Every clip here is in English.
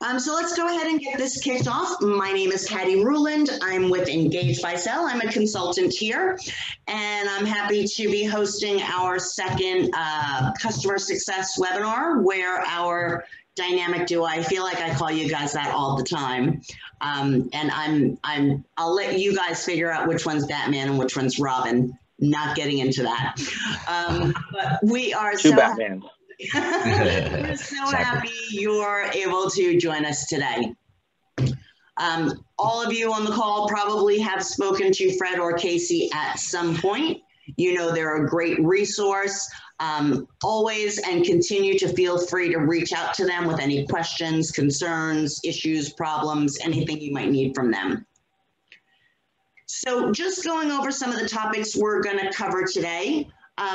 So let's go ahead and get this kicked off. My name is Patty Ruland. I'm with Engage by Sell. I'm a consultant here, and I'm happy to be hosting our second customer success webinar where our dynamic duo, I feel like I call you guys that all the time. And I'll let you guys figure out which one's Batman and which one's Robin. Not getting into that. But we are Two Batmans. We're so happy you're able to join us today. All of you on the call probably have spoken to Fred or Casey at some point. You know they're a great resource. Always and continue to feel free to reach out to them with any questions, concerns, issues, problems, anything you might need from them. So just going over some of the topics we're going to cover today.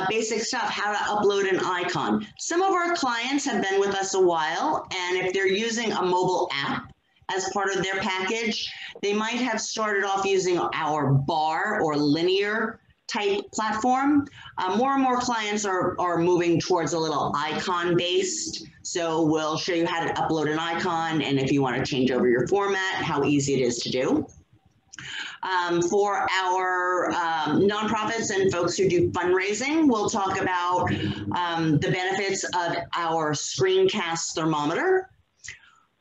Basic stuff, how to upload an icon. Some of our clients have been with us a while, and if they're using a mobile app as part of their package, they might have started off using our bar or linear type platform. More and more clients are moving towards a little icon based. So we'll show you how to upload an icon, and if you want to change over your format, how easy it is to do. For our nonprofits and folks who do fundraising, we'll talk about the benefits of our screencast thermometer.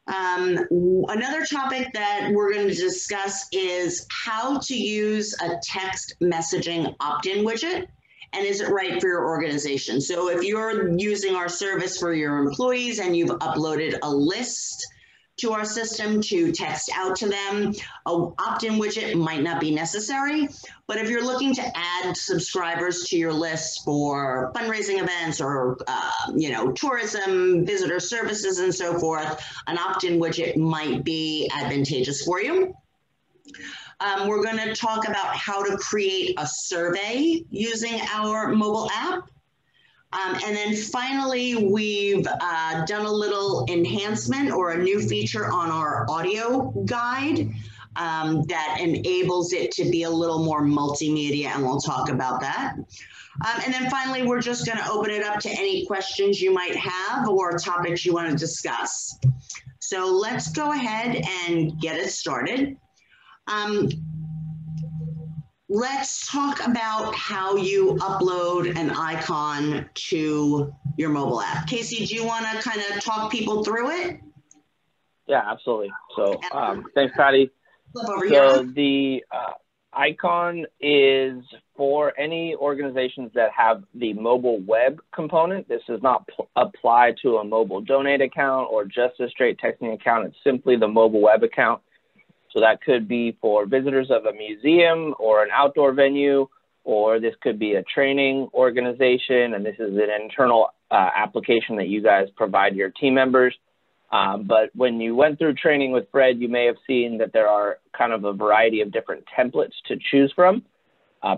Another topic that we're going to discuss is how to use a text messaging opt-in widget, and is it right for your organization? So if you're using our service for your employees and you've uploaded a list to our system to text out to them, an opt-in widget might not be necessary, but if you're looking to add subscribers to your list for fundraising events or tourism, visitor services, and so forth, an opt-in widget might be advantageous for you. We're going to talk about how to create a survey using our mobile app. And then finally, we've done a little enhancement or a new feature on our audio guide that enables it to be a little more multimedia, and we'll talk about that. And then finally, we're just going to open it up to any questions you might have or topics you want to discuss. So let's go ahead and get it started. Let's talk about how you upload an icon to your mobile app. Casey, do you want to kind of talk people through it? Yeah, absolutely. So thanks, Patty. Flip over here. The icon is for any organizations that have the mobile web component. This does not apply to a mobile donate account or just a straight texting account. It's simply the mobile web account. So that could be for visitors of a museum or an outdoor venue, or this could be a training organization, and this is an internal application that you guys provide your team members. But when you went through training with Fred, you may have seen that there are kind of a variety of different templates to choose from.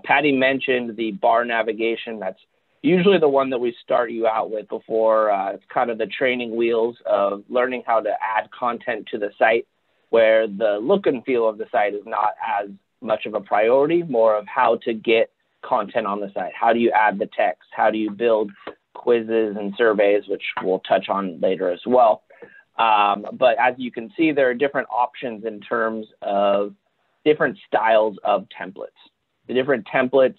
Patty mentioned the bar navigation. That's usually the one that we start you out with before it's kind of the training wheels of learning how to add content to the site, where the look and feel of the site is not as much of a priority, more of how to get content on the site. How do you add the text? How do you build quizzes and surveys, which we'll touch on later as well. But as you can see, there are different options in terms of different styles of templates. The different templates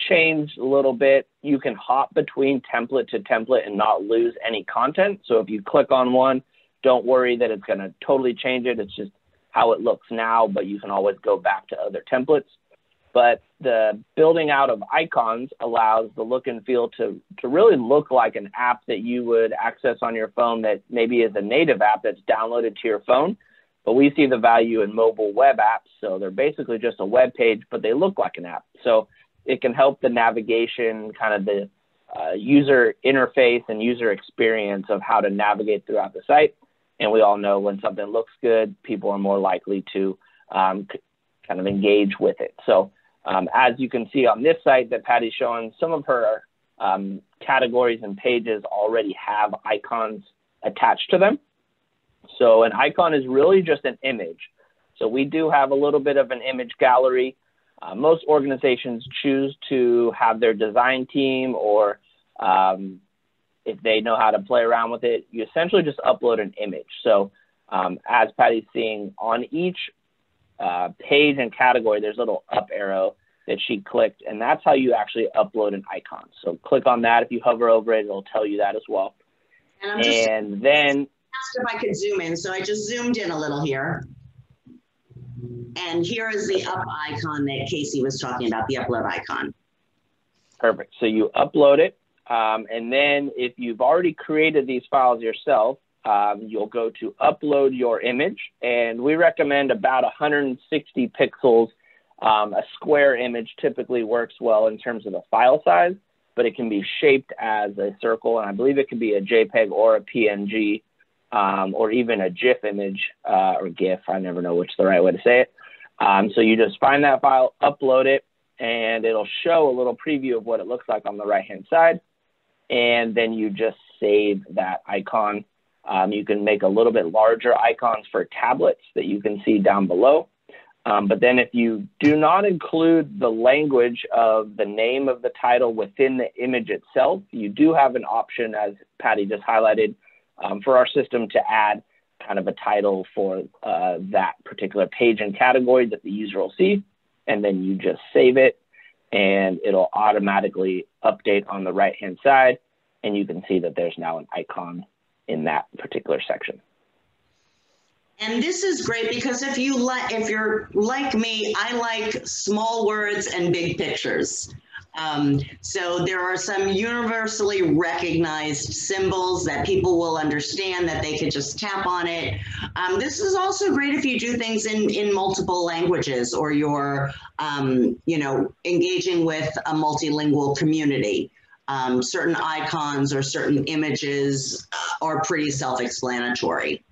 change a little bit. You can hop between template to template and not lose any content. So if you click on one, don't worry that it's going to totally change it. It's just how it looks now, but you can always go back to other templates. But the building out of icons allows the look and feel to really look like an app that you would access on your phone that maybe is a native app that's downloaded to your phone. But we see the value in mobile web apps. So they're basically just a web page, but they look like an app. So it can help the navigation, kind of the user interface and user experience of how to navigate throughout the site. And we all know when something looks good, people are more likely to kind of engage with it. So as you can see on this site that Patty's showing, some of her categories and pages already have icons attached to them. So an icon is really just an image. So we do have a little bit of an image gallery. Most organizations choose to have their design team, or if they know how to play around with it, you essentially just upload an image. So As Patty's seeing, on each page and category, there's a little up arrow that she clicked, and that's how you actually upload an icon. So click on that. If you hover over it, it'll tell you that as well. And then asked if I could zoom in, so I just zoomed in a little here. And here is the up icon that Casey was talking about, the upload icon. Perfect. So you upload it, and then if you've already created these files yourself, you'll go to upload your image, and we recommend about 160 pixels. A square image typically works well in terms of the file size, but it can be shaped as a circle, and I believe it can be a JPEG or a PNG, or even a GIF image, or GIF. I never know which is the right way to say it. So you just find that file, upload it, and it'll show a little preview of what it looks like on the right-hand side, and then you just save that icon. You can make a little bit larger icons for tablets that you can see down below. But then if you do not include the language of the name of the title within the image itself, you do have an option, as Patty just highlighted, for our system to add kind of a title for that particular page and category that the user will see. And then you just save it, and it'll automatically update on the right-hand side. And you can see that there's now an icon in that particular section. And this is great because if you're like me, I like small words and big pictures. So there are some universally recognized symbols that people will understand, that they could just tap on it. This is also great if you do things in multiple languages, or you're, engaging with a multilingual community. Certain icons or certain images are pretty self-explanatory.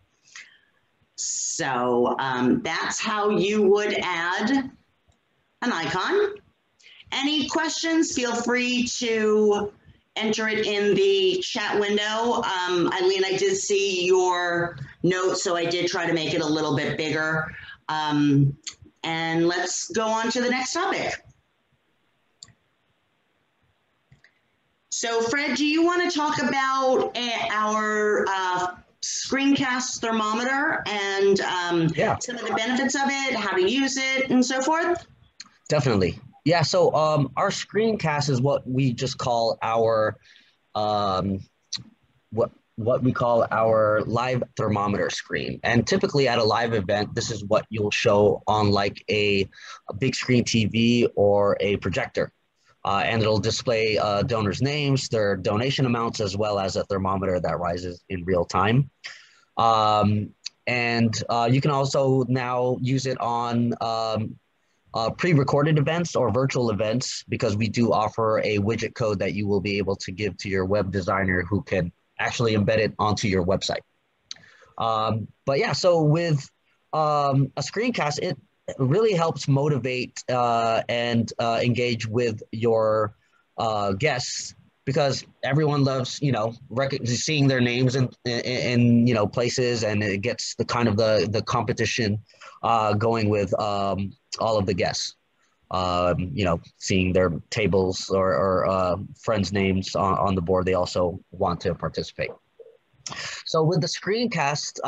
So that's how you would add an icon. Any questions, feel free to enter it in the chat window. Eileen, I did see your note, so I did try to make it a little bit bigger. And let's go on to the next topic. So Fred, do you want to talk about our screencast thermometer and some of the benefits of it, how to use it, and so forth? Definitely. Yeah, so our screencast is what we just call our what we call our live thermometer screen. And typically at a live event, this is what you'll show on like a big screen TV or a projector. And it'll display donors' names, their donation amounts, as well as a thermometer that rises in real time. And you can also now use it on pre-recorded events or virtual events, because we do offer a widget code that you will be able to give to your web designer who can actually embed it onto your website. But yeah, so with a screencast, it really helps motivate and engage with your guests, because everyone loves, seeing their names in places, and it gets the kind of the competition going with all of the guests. Seeing their tables or friends' names on the board, they also want to participate. So with the screencast,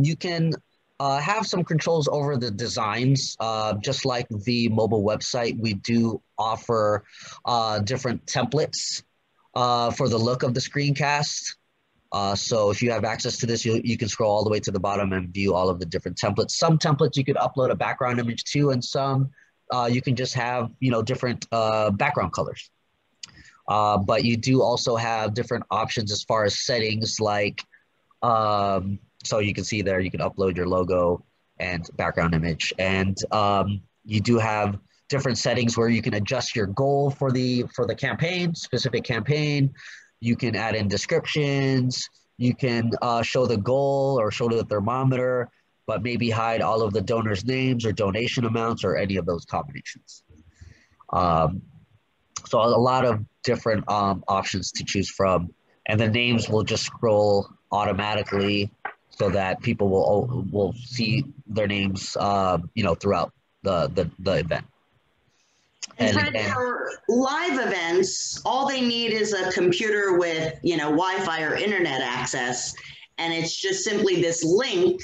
you can have some controls over the designs. Just like the mobile website, we do offer different templates for the look of the screencast. So if you have access to this, you can scroll all the way to the bottom and view all of the different templates. Some templates you could upload a background image to, and some you can just have different background colors. But you do also have different options as far as settings, like so you can see there, you can upload your logo and background image. And you do have different settings where you can adjust your goal for the campaign, specific campaign. You can add in descriptions. You can show the goal or show the thermometer, but maybe hide all of the donors' names or donation amounts or any of those combinations. So a lot of different options to choose from. And the names will just scroll automatically, so that people will see their names, throughout the event. And Fred, for live events, all they need is a computer with, Wi-Fi or internet access, and it's just simply this link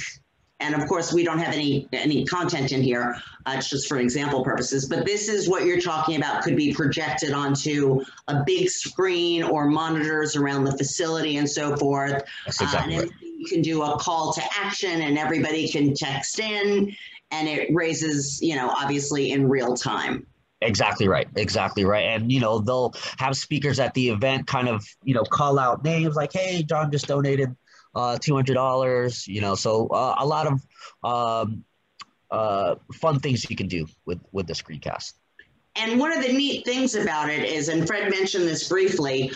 and of course we don't have any content in here, it's just for example purposes, but this is what you're talking about could be projected onto a big screen or monitors around the facility and so forth. That's exactly right. You can do a call to action and everybody can text in, and it raises, obviously in real time. Exactly right. Exactly right. And, they'll have speakers at the event kind of, call out names like, hey, John just donated $200, so a lot of fun things you can do with the screencast. And one of the neat things about it is, and Fred mentioned this briefly,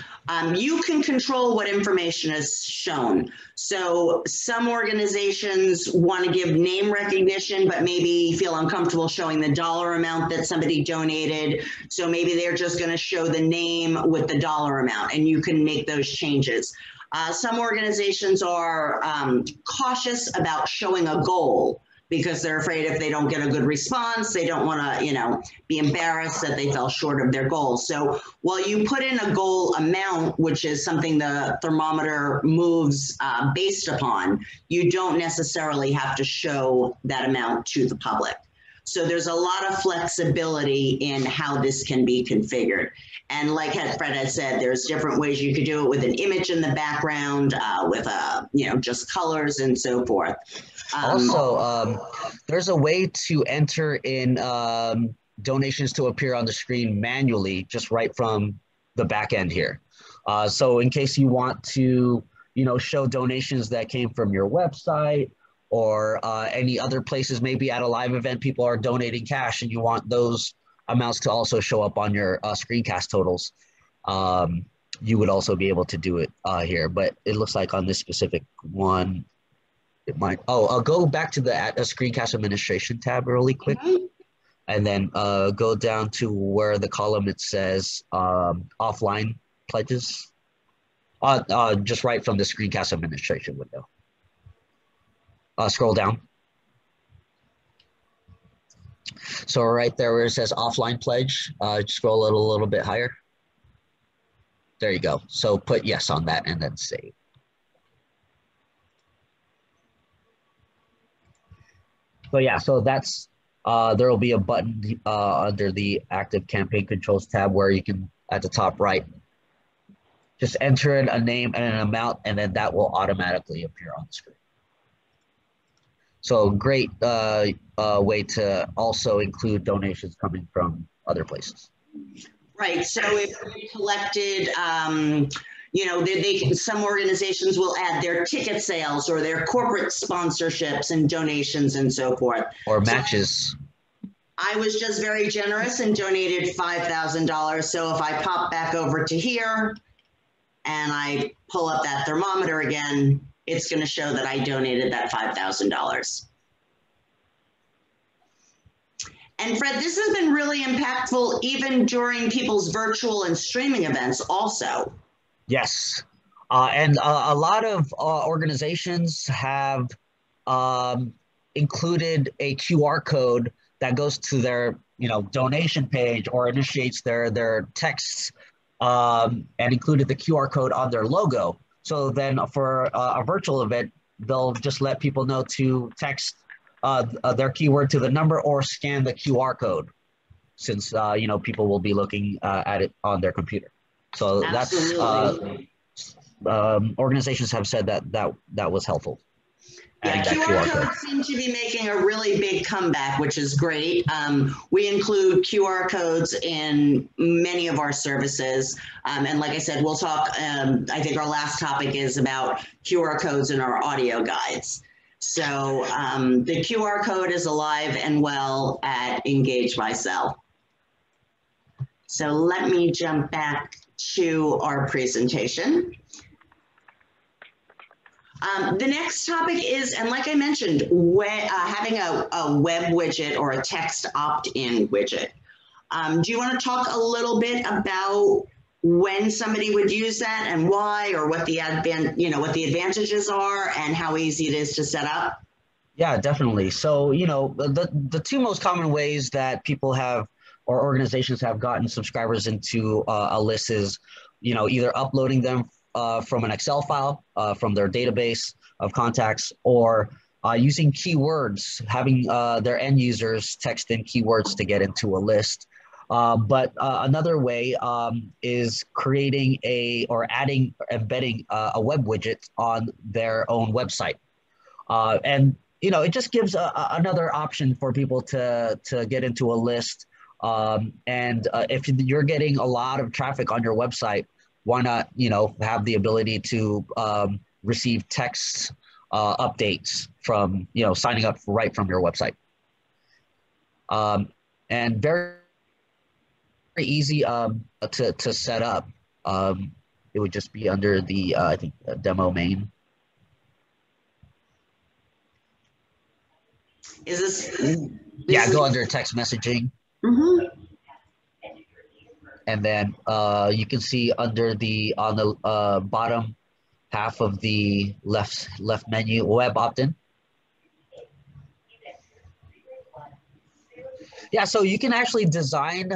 you can control what information is shown. So some organizations want to give name recognition, but maybe feel uncomfortable showing the dollar amount that somebody donated. So maybe they're just going to show the name with the dollar amount, and you can make those changes. Some organizations are cautious about showing a goal, because they're afraid if they don't get a good response, they don't want to, be embarrassed that they fell short of their goals. So while you put in a goal amount, which is something the thermometer moves based upon, you don't necessarily have to show that amount to the public. So there's a lot of flexibility in how this can be configured. And like Fred had said, there's different ways you could do it with an image in the background, with just colors and so forth. Also, there's a way to enter in donations to appear on the screen manually, just right from the back end here. So in case you want to, show donations that came from your website or any other places, maybe at a live event, people are donating cash and you want those amounts to also show up on your screencast totals. You would also be able to do it here, but it looks like on this specific one, it might. Oh, I'll go back to the screencast administration tab really quick, and then go down to where the column it says offline pledges. Just right from the screencast administration window. Scroll down. So right there where it says offline pledge, scroll it a little bit higher. There you go. So put yes on that and then save. So yeah, so that's, there will be a button under the active campaign controls tab where you can, at the top right, just enter in a name and an amount, and then that will automatically appear on the screen. So great way to also include donations coming from other places. Right, so if we collected, some organizations will add their ticket sales or their corporate sponsorships and donations and so forth. Or matches. So I was just very generous and donated $5,000. So if I pop back over to here and I pull up that thermometer again, it's going to show that I donated that $5,000. And Fred, this has been really impactful even during people's virtual and streaming events also. Yes. And a lot of organizations have included a QR code that goes to their, donation page or initiates their texts, and included the QR code on their logo. So then for a virtual event, they'll just let people know to text their keyword to the number or scan the QR code, since people will be looking at it on their computer. So Absolutely. That's organizations have said that was helpful. Yeah, QR codes seem to be making a really big comeback, which is great. We include QR codes in many of our services. And like I said, we'll talk, I think our last topic is about QR codes in our audio guides. So the QR code is alive and well at Engage by Cell. So let me jump back to our presentation. The next topic is, and like I mentioned, having a web widget or a text opt-in widget. Do you want to talk a little bit about when somebody would use that and why, or what the advantages are and how easy it is to set up? Yeah, definitely. So, the two most common ways that people have or organizations have gotten subscribers into a list is, either uploading them from an Excel file from their database of contacts, or using keywords, having their end users text in keywords to get into a list. But another way is creating or embedding a web widget on their own website. And it just gives another option for people to get into a list. And if you're getting a lot of traffic on your website, why not have the ability to receive text updates from signing up right from your website. And very, very easy to set up. It would just be under the I think demo main. Is this yeah, go under text messaging. Mm-hmm. And then you can see on the bottom half of the left menu, web opt-in. Yeah, so you can actually design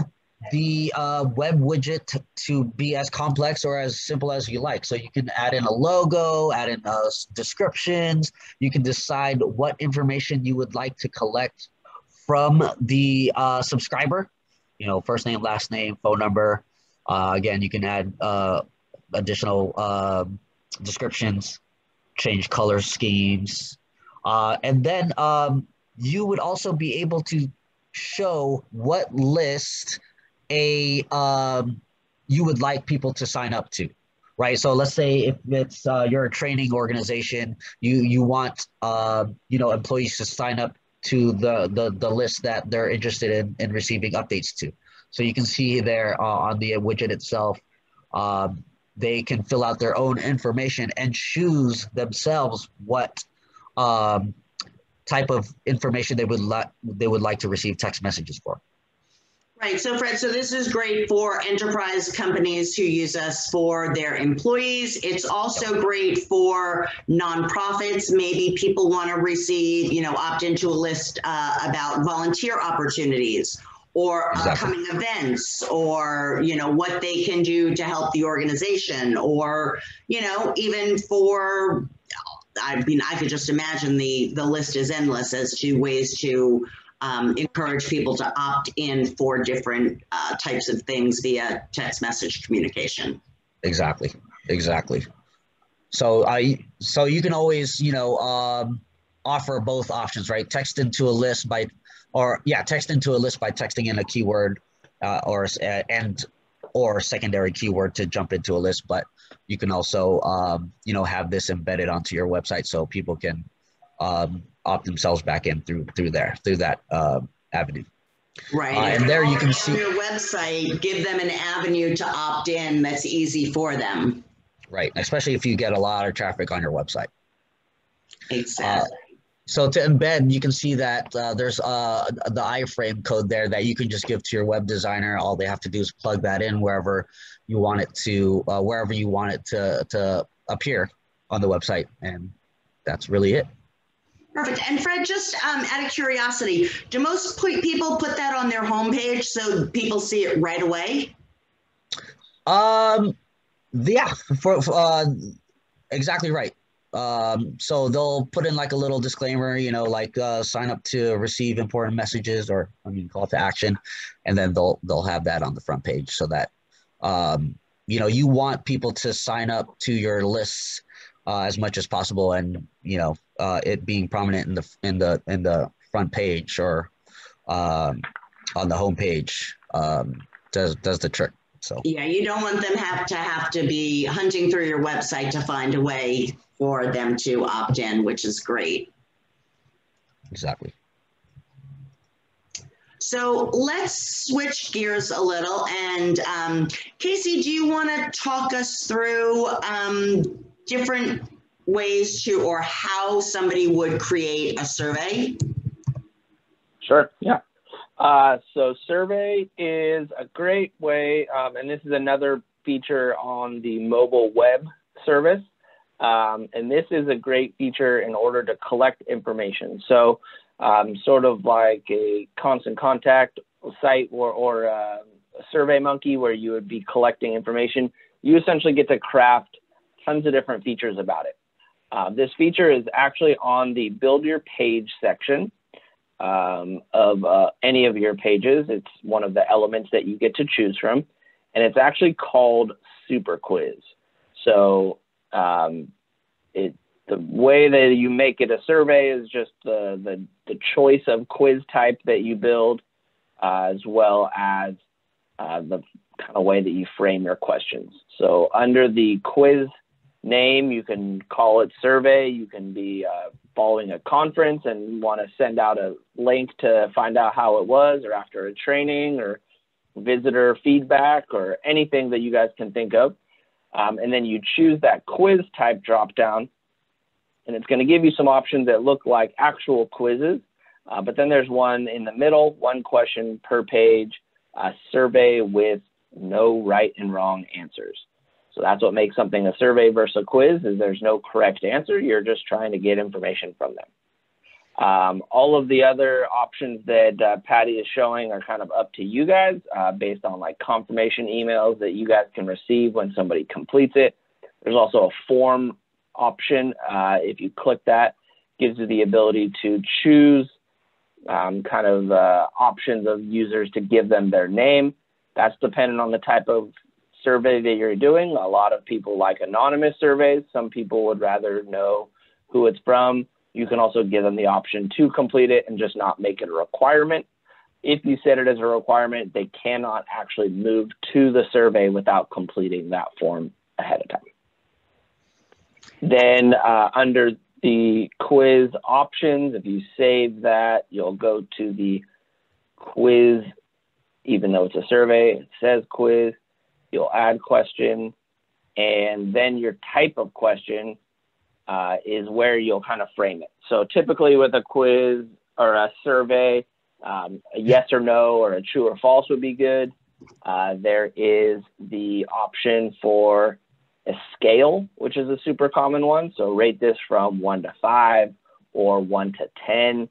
the web widget to be as complex or as simple as you like. So you can add in a logo, add in descriptions. You can decide what information you would like to collect from the subscriber. First name, last name, phone number. Again, you can add additional descriptions, change color schemes. And then you would also be able to show what list you would like people to sign up to, right? So let's say if it's you're a training organization, you want employees to sign up to the list that they're interested in receiving updates to. So you can see there on the widget itself, they can fill out their own information and choose themselves what type of information they would like to receive text messages for. Right. So, Fred, so this is great for enterprise companies who use us for their employees. It's also great for nonprofits. Maybe people want to receive, opt into a list about volunteer opportunities or upcoming events, or, what they can do to help the organization, or, even for, I could just imagine the list is endless as to ways to encourage people to opt in for different types of things via text message communication. Exactly. So you can always offer both options, right? Text into a list by texting in a keyword or secondary keyword to jump into a list. But you can also have this embedded onto your website so people can opt themselves back in through that avenue. Right. And there you can see your website, give them an avenue to opt in that's easy for them. Right, especially if you get a lot of traffic on your website. Exactly. So to embed, you can see that there's the iframe code there that you can just give to your web designer. All they have to do is plug that in wherever you want it to appear on the website, and that's really it. Perfect. And Fred, just out of curiosity, do most people put that on their homepage so people see it right away? Yeah, exactly right. So they'll put in like a little disclaimer, like sign up to receive important messages, or call to action, and then they'll have that on the front page so that you want people to sign up to your lists as much as possible, and it being prominent in the front page or on the home page does the trick. So yeah, you don't want them have to be hunting through your website to find a way for them to opt in, which is great. Exactly. So let's switch gears a little. And Casey, do you want to talk us through different ways to, or how somebody would create a survey? Sure, yeah. So survey is a great way, and this is another feature on the mobile web service. And this is a great feature in order to collect information. So sort of like a constant contact site or a survey monkey where you would be collecting information, you essentially get to craft tons of different features about it. This feature is actually on the Build Your Page section of any of your pages. It's one of the elements that you get to choose from, and it's actually called Super Quiz. So the way that you make it a survey is just the choice of quiz type that you build, as well as the kind of way that you frame your questions. So under the quiz name, you can call it survey. You can be following a conference and want to send out a link to find out how it was, or after a training, or visitor feedback, or anything that you guys can think of. And then you choose that quiz type dropdown, and it's going to give you some options that look like actual quizzes. But then there's one in the middle, one question per page, a survey with no right and wrong answers. So that's what makes something a survey versus a quiz, is there's no correct answer. You're just trying to get information from them. All of the other options that Patty is showing are kind of up to you guys, based on like confirmation emails that you guys can receive when somebody completes it. There's also a form option. If you click that, gives you the ability to choose options of users to give them their name. That's dependent on the type of survey that you're doing. A lot of people like anonymous surveys. Some people would rather know who it's from. You can also give them the option to complete it and just not make it a requirement. If you set it as a requirement, they cannot actually move to the survey without completing that form ahead of time. Then under the quiz options, if you save that, you'll go to the quiz. Even though it's a survey, it says quiz. You'll add question, and then your type of question is where you'll kind of frame it. So typically with a quiz or a survey, a yes or no or a true or false would be good. There is the option for a scale, which is a super common one. So rate this from 1 to 5 or 1 to 10.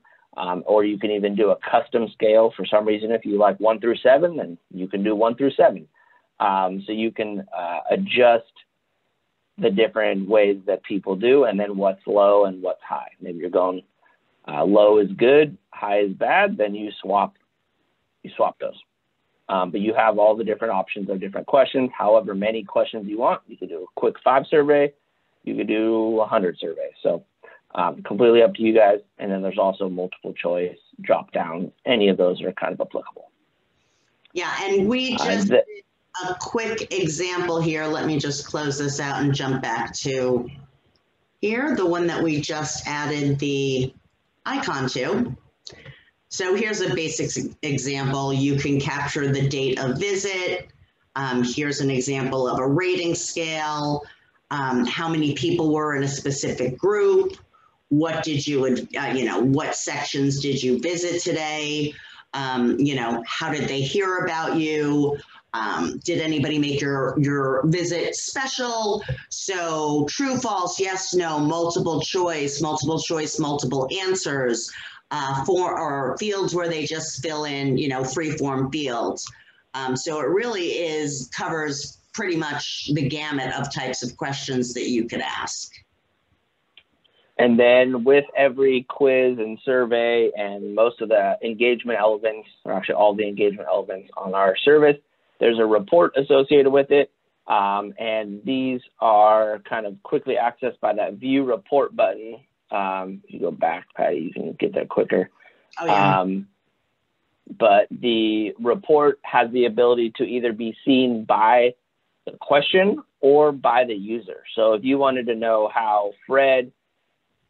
Or you can even do a custom scale. For some reason, if you like 1 through 7, then you can do 1 through 7. So you can adjust the different ways that people do, and then what's low and what's high. Maybe you're going low is good, high is bad, then you swap those. But you have all the different options of different questions, however many questions you want. You could do a quick 5 survey. You could do 100 surveys. So completely up to you guys. And then there's also multiple choice drop down. Any of those are kind of applicable. Yeah, and we just did a quick example here. Let me just close this out and jump back to here, the one that we just added the icon to. So here's a basic example. You can capture the date of visit. Here's an example of a rating scale. How many people were in a specific group? What did you, what sections did you visit today? How did they hear about you? Did anybody make your visit special? So true, false, yes, no, multiple choice, multiple answers, or fields where they just fill in, free form fields. So it really covers pretty much the gamut of types of questions that you could ask. And then with every quiz and survey and most of the engagement elements, or actually all the engagement elements on our service, there's a report associated with it. And these are kind of quickly accessed by that view report button. If you go back, Patty, you can get there quicker. Oh, yeah. But the report has the ability to either be seen by the question or by the user. So if you wanted to know how Fred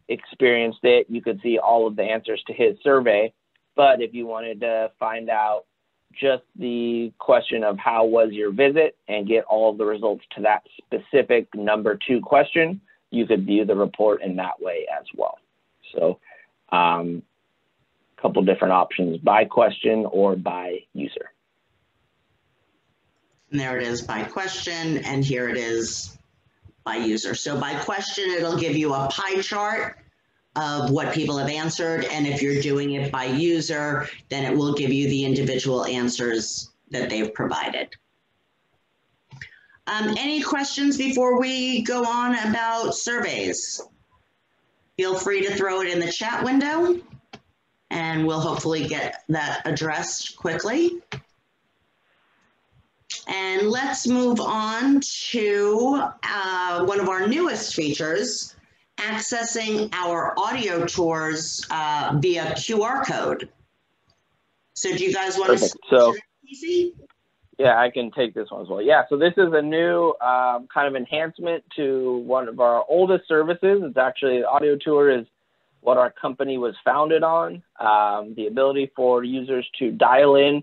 experienced it, you could see all of the answers to his survey. But if you wanted to find out just the question of how was your visit and get all of the results to that specific number 2 question, you could view the report in that way as well. So a couple different options, by question or by user. And there it is by question, and here it is by user. So by question, it'll give you a pie chart of what people have answered. And if you're doing it by user, then it will give you the individual answers that they've provided. Any questions before we go on about surveys? Feel free to throw it in the chat window, and we'll hopefully get that addressed quickly. And let's move on to one of our newest features, accessing our audio tours via QR code. So do you guys want Perfect. So, easy? Yeah, I can take this one as well. Yeah, so this is a new kind of enhancement to one of our oldest services. It's actually, audio tour is what our company was founded on, the ability for users to dial in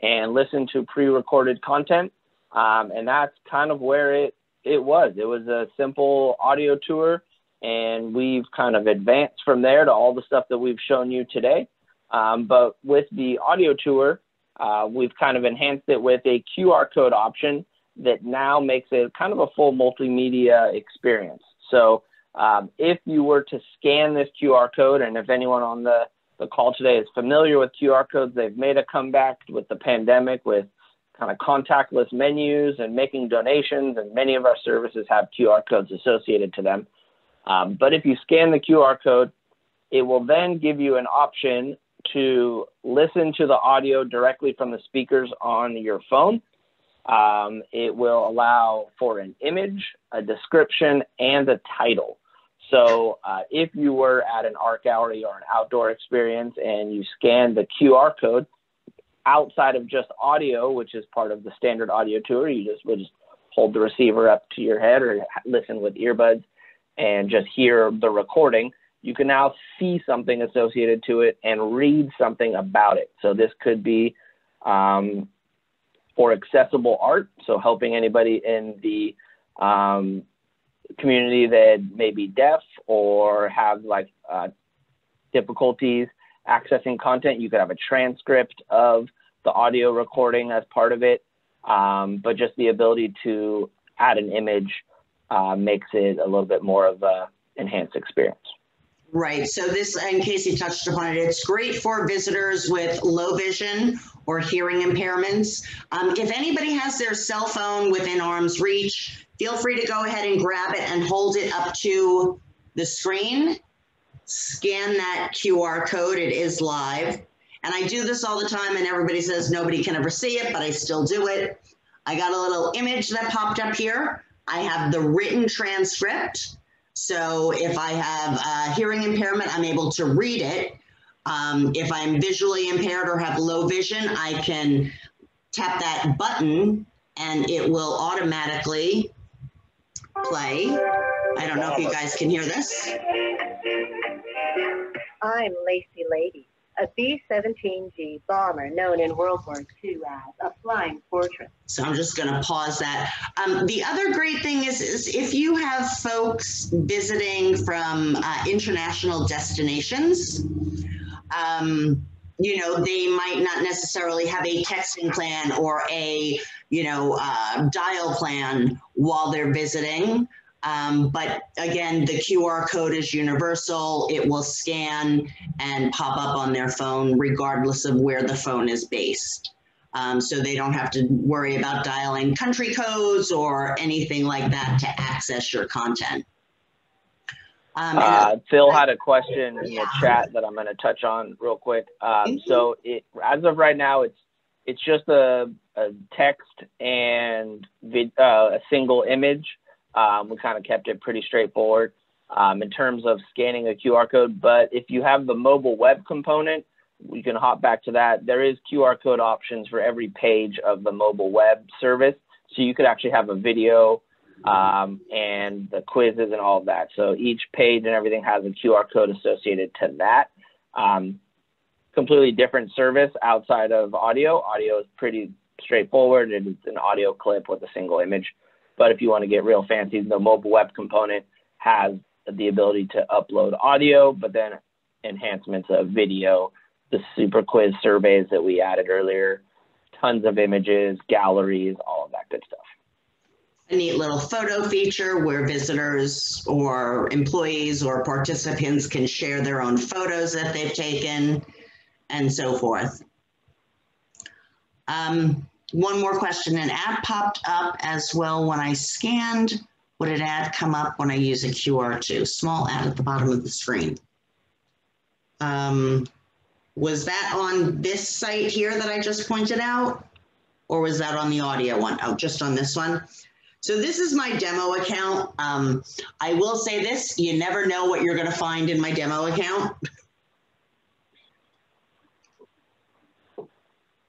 and listen to pre-recorded content. And that's kind of where it was. It was a simple audio tour, and we've kind of advanced from there to all the stuff that we've shown you today. But with the audio tour, we've kind of enhanced it with a QR code option that now makes it kind of a full multimedia experience. So if you were to scan this QR code, and if anyone on the call today is familiar with QR codes, they've made a comeback with the pandemic with kind of contactless menus and making donations, and many of our services have QR codes associated to them. But if you scan the QR code, it will then give you an option to listen to the audio directly from the speakers on your phone. It will allow for an image, a description, and a title. So if you were at an art gallery or an outdoor experience and you scan the QR code outside of just audio, which is part of the standard audio tour, you would just hold the receiver up to your head or listen with earbuds and just hear the recording. You can now see something associated to it and read something about it. So this could be for accessible art, so helping anybody in the community that may be deaf or have like difficulties accessing content. You could have a transcript of the audio recording as part of it, but just the ability to add an image makes it a little bit more of an enhanced experience. Right. So this, and Casey touched upon it, it's great for visitors with low vision or hearing impairments. If anybody has their cell phone within arm's reach, feel free to go ahead and grab it and hold it up to the screen. Scan that QR code. It is live. And I do this all the time, and everybody says nobody can ever see it, but I still do it. I got a little image that popped up here. I have the written transcript. So if I have a hearing impairment, I'm able to read it. If I'm visually impaired or have low vision, I can tap that button and it will automatically play. I don't know if you guys can hear this. I'm Lacey Lady, a B-17G bomber known in World War II as a flying fortress. So I'm just going to pause that. The other great thing is if you have folks visiting from international destinations, you know, they might not necessarily have a texting plan or a, dial plan while they're visiting. But again, the QR code is universal. It will scan and pop up on their phone regardless of where the phone is based. So they don't have to worry about dialing country codes or anything like that to access your content. Phil had a question in the chat that I'm going to touch on real quick. So as of right now, it's just a text and a single image. We kind of kept it pretty straightforward in terms of scanning a QR code. But if you have the mobile web component, we can hop back to that. There is QR code options for every page of the mobile web service. So you could actually have a video and the quizzes and all of that. So each page and everything has a QR code associated to that. Completely different service outside of audio. Audio is pretty straightforward. It's an audio clip with a single image. But if you want to get real fancy, the mobile web component has the ability to upload audio, but then enhancements of video, the super quiz surveys that we added earlier, tons of images, galleries, all of that good stuff. A neat little photo feature where visitors or employees or participants can share their own photos that they've taken and so forth. One more question, an app popped up as well when I scanned Would an ad come up when I use a QR too? Small ad at the bottom of the screen. Was that on this site here that I just pointed out? Or was that on the audio one? Oh, just on this one. So this is my demo account. I will say this, you never know what you're gonna find in my demo account.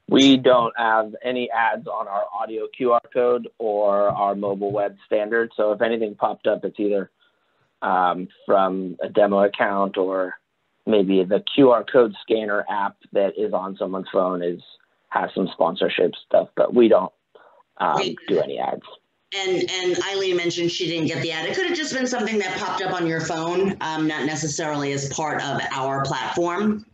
We don't have any ads on our audio QR code or our mobile web standard. So if anything popped up, it's either from a demo account or maybe the QR code scanner app that is on someone's phone has some sponsorship stuff, but we don't do any ads. And Eileen mentioned she didn't get the ad. It could have just been something that popped up on your phone, not necessarily as part of our platform.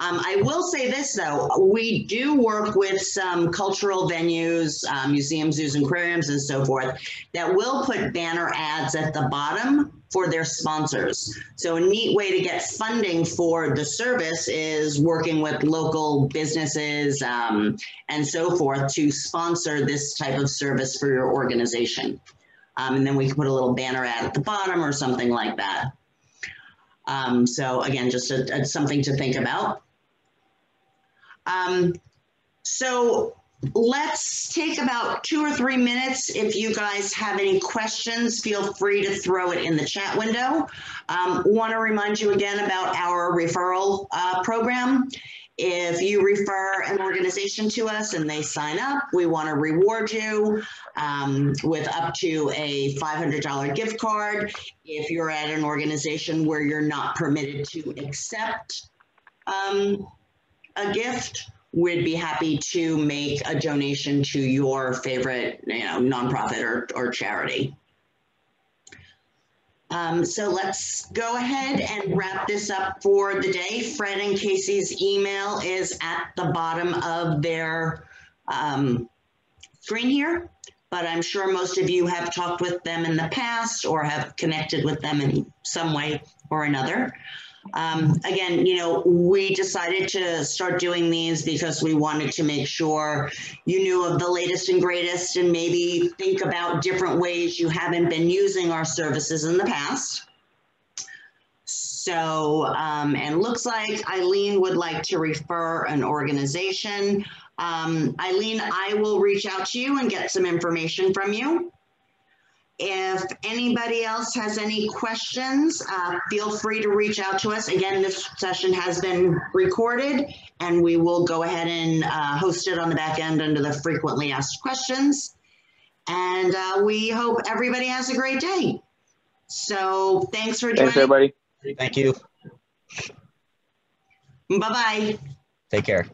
I will say this, though. We do work with some cultural venues, museums, zoos, and aquariums, and so forth, that will put banner ads at the bottom for their sponsors. So a neat way to get funding for the service is working with local businesses and so forth to sponsor this type of service for your organization. And then we can put a little banner ad at the bottom or something like that. So again, just something to think about. So let's take about 2 or 3 minutes. If you guys have any questions, feel free to throw it in the chat window. Want to remind you again about our referral program. If you refer an organization to us and they sign up, we want to reward you with up to a $500 gift card. If you're at an organization where you're not permitted to accept a gift, we'd be happy to make a donation to your favorite, nonprofit or charity. So let's go ahead and wrap this up for the day. Fred and Casey's email is at the bottom of their screen here, but I'm sure most of you have talked with them in the past or have connected with them in some way or another. Again, we decided to start doing these because we wanted to make sure you knew of the latest and greatest and maybe think about different ways you haven't been using our services in the past. So, and looks like Eileen would like to refer an organization. Eileen, I will reach out to you and get some information from you. If anybody else has any questions, feel free to reach out to us. Again, this session has been recorded and we will go ahead and host it on the back end under the frequently asked questions. And we hope everybody has a great day. So thanks for joining. Thanks, everybody. Thank you. Bye-bye. Take care.